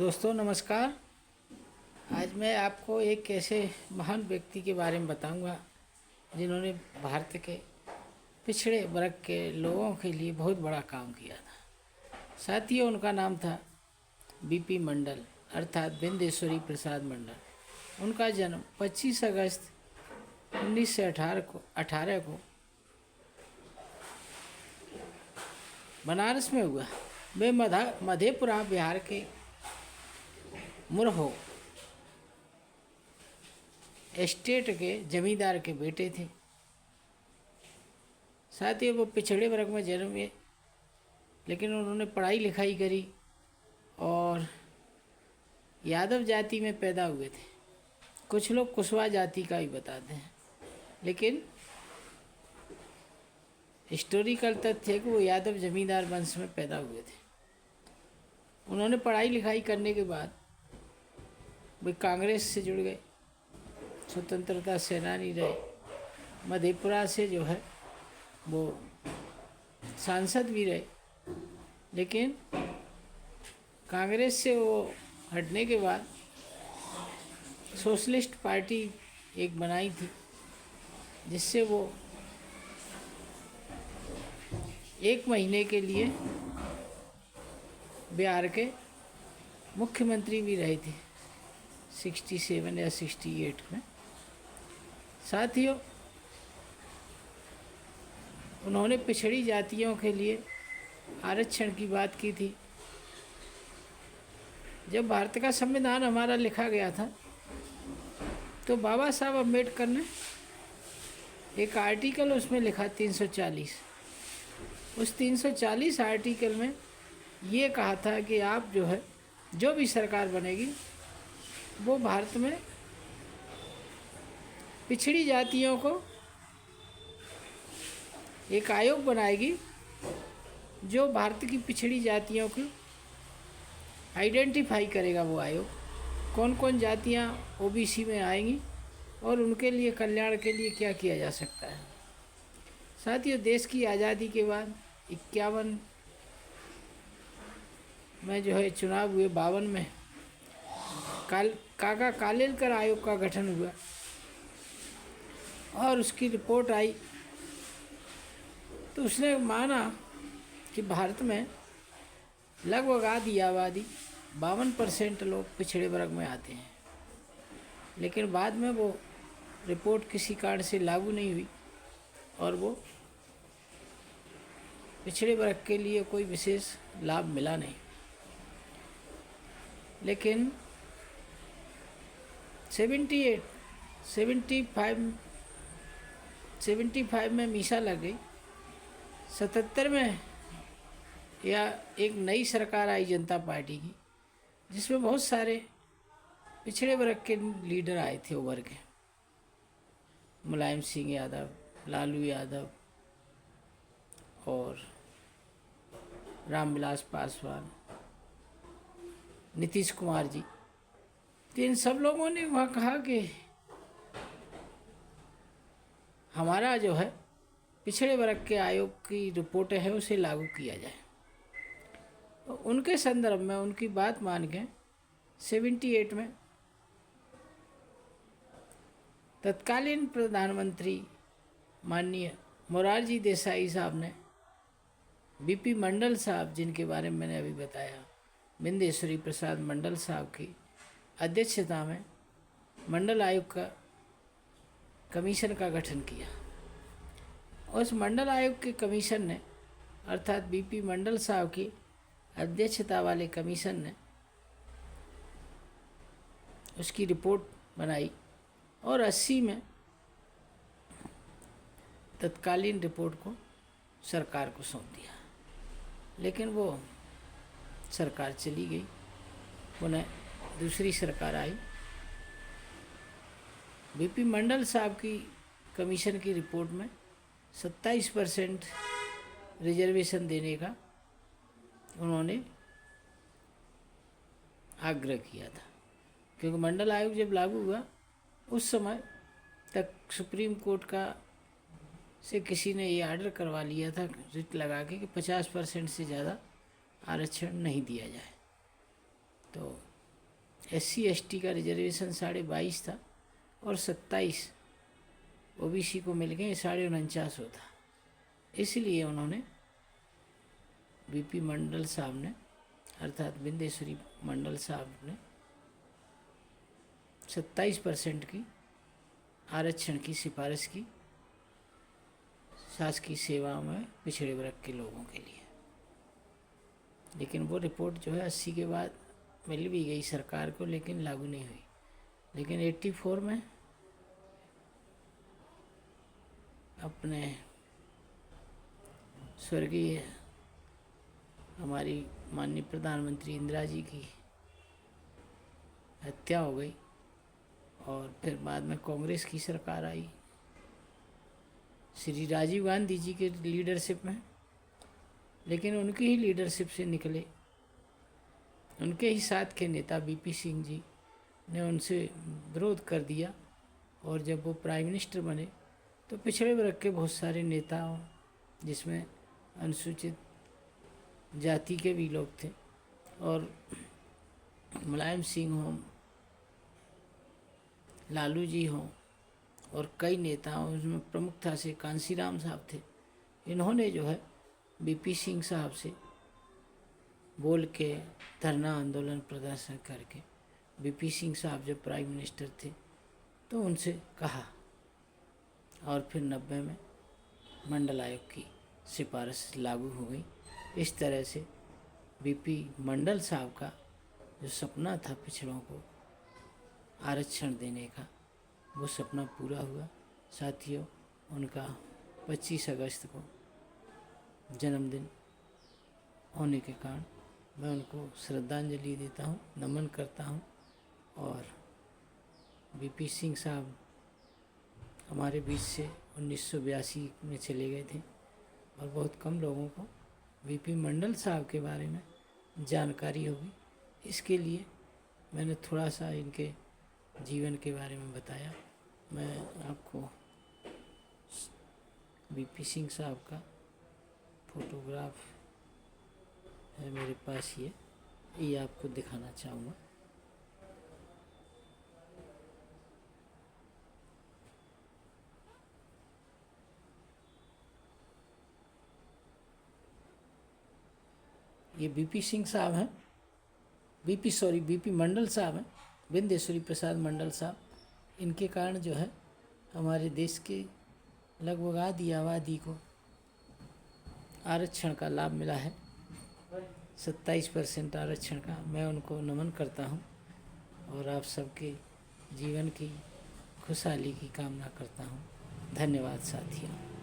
दोस्तों नमस्कार। आज मैं आपको एक ऐसे महान व्यक्ति के बारे में बताऊंगा जिन्होंने भारत के पिछड़े वर्ग के लोगों के लिए बहुत बड़ा काम किया था। साथियों, उनका नाम था बीपी मंडल अर्थात बिंदेश्वरी प्रसाद मंडल। उनका जन्म 25 अगस्त 1918 को बनारस में हुआ। वे मधेपुरा बिहार के मुरहो एस्टेट के जमींदार के बेटे थे। साथ ही वो पिछड़े वर्ग में जन्म हुए, लेकिन उन्होंने पढ़ाई लिखाई करी और यादव जाति में पैदा हुए थे। कुछ लोग कुशवाहा जाति का ही बताते हैं, लेकिन हिस्टोरिकल तथ्य है कि वो यादव जमींदार वंश में पैदा हुए थे। उन्होंने पढ़ाई लिखाई करने के बाद वे कांग्रेस से जुड़ गए, स्वतंत्रता सेनानी रहे। मधेपुरा से जो है वो सांसद भी रहे, लेकिन कांग्रेस से वो हटने के बाद सोशलिस्ट पार्टी एक बनाई थी, जिससे वो 1 महीने के लिए बिहार के मुख्यमंत्री भी रहे थे 67 या 68 में। साथियों, उन्होंने पिछड़ी जातियों के लिए आरक्षण की बात की थी। जब भारत का संविधान हमारा लिखा गया था तो बाबा साहब अम्बेडकर ने एक आर्टिकल उसमें लिखा 340। उस 340 आर्टिकल में ये कहा था कि आप जो है जो भी सरकार बनेगी वो भारत में पिछड़ी जातियों को एक आयोग बनाएगी, जो भारत की पिछड़ी जातियों को आइडेंटिफाई करेगा। वो आयोग कौन कौन जातियां ओबीसी में आएंगी और उनके लिए कल्याण के लिए क्या किया जा सकता है। साथियों, देश की आज़ादी के बाद 51 में जो है चुनाव हुए, 52 में काका कालेलकर आयोग का गठन हुआ और उसकी रिपोर्ट आई तो उसने माना कि भारत में लगभग आधी आबादी 52% लोग पिछड़े वर्ग में आते हैं। लेकिन बाद में वो रिपोर्ट किसी कारण से लागू नहीं हुई और वो पिछड़े वर्ग के लिए कोई विशेष लाभ मिला नहीं। लेकिन 75 में मीसा लग गई। 77 में या एक नई सरकार आई जनता पार्टी की, जिसमें बहुत सारे पिछड़े वर्ग के लीडर आए थे उभर के। मुलायम सिंह यादव, लालू यादव और रामविलास पासवान, नीतीश कुमार जी। तो इन सब लोगों ने वहाँ कहा कि हमारा जो है पिछड़े वर्ग के आयोग की रिपोर्ट है उसे लागू किया जाए। तो उनके संदर्भ में उनकी बात मान के 78 में तत्कालीन प्रधानमंत्री माननीय मोरारजी देसाई साहब ने बीपी मंडल साहब, जिनके बारे में मैंने अभी बताया, बिंदेश्वरी प्रसाद मंडल साहब की अध्यक्षता में मंडल आयोग का कमीशन का गठन किया। उस मंडल आयोग के कमीशन ने अर्थात बीपी मंडल साहब की अध्यक्षता वाले कमीशन ने उसकी रिपोर्ट बनाई और 80 में तत्कालीन रिपोर्ट को सरकार को सौंप दिया। लेकिन वो सरकार चली गई, उन्हें दूसरी सरकार आई। बीपी मंडल साहब की कमीशन की रिपोर्ट में 27% रिजर्वेशन देने का उन्होंने आग्रह किया था, क्योंकि मंडल आयोग जब लागू हुआ उस समय तक सुप्रीम कोर्ट का से किसी ने ये आर्डर करवा लिया था रिट लगा के कि 50% से ज़्यादा आरक्षण नहीं दिया जाए। तो SC/ST का रिजर्वेशन 22.5 था और 27 OBC को मिल गए 49.5 होता। इसलिए उन्होंने BP मंडल साहब ने, अर्थात बिंदेश्वरी मंडल साहब ने 27% की आरक्षण की सिफारिश की शासकीय सेवा में पिछड़े वर्ग के लोगों के लिए। लेकिन वो रिपोर्ट जो है 80 के बाद मिल भी गई सरकार को, लेकिन लागू नहीं हुई। लेकिन 84 में अपने स्वर्गीय हमारी माननीय प्रधानमंत्री इंदिरा जी की हत्या हो गई और फिर बाद में कांग्रेस की सरकार आई श्री राजीव गांधी जी के लीडरशिप में। लेकिन उनकी ही लीडरशिप से निकले उनके ही साथ के नेता BP सिंह जी ने उनसे विरोध कर दिया, और जब वो प्राइम मिनिस्टर बने तो पिछड़े वर्ग के बहुत सारे नेताओं, जिसमें अनुसूचित जाति के भी लोग थे, और मुलायम सिंह हों, लालू जी हों और कई नेताओं, उसमें प्रमुखता से कांसीराम साहब थे, इन्होंने जो है BP सिंह साहब से बोल के धरना आंदोलन प्रदर्शन करके BP सिंह साहब जब प्राइम मिनिस्टर थे तो उनसे कहा, और फिर 90 में मंडल आयोग की सिफारिश लागू हो गई। इस तरह से BP मंडल साहब का जो सपना था पिछड़ों को आरक्षण देने का, वो सपना पूरा हुआ। साथियों, उनका 25 अगस्त को जन्मदिन होने के कारण मैं उनको श्रद्धांजलि देता हूँ, नमन करता हूँ। और BP सिंह साहब हमारे बीच से 1982 में चले गए थे, और बहुत कम लोगों को BP मंडल साहब के बारे में जानकारी होगी। इसके लिए मैंने थोड़ा सा इनके जीवन के बारे में बताया। मैं आपको BP सिंह साहब का फोटोग्राफ है मेरे पास, ये आपको दिखाना चाहूँगा। ये BP सिंह साहब हैं, BP मंडल साहब हैं, बिंदेश्वरी प्रसाद मंडल साहब। इनके कारण जो है हमारे देश के लगभग आधी आबादी को आरक्षण का लाभ मिला है, 27% आरक्षण का। मैं उनको नमन करता हूँ और आप सबके जीवन की खुशहाली की कामना करता हूँ। धन्यवाद साथियों।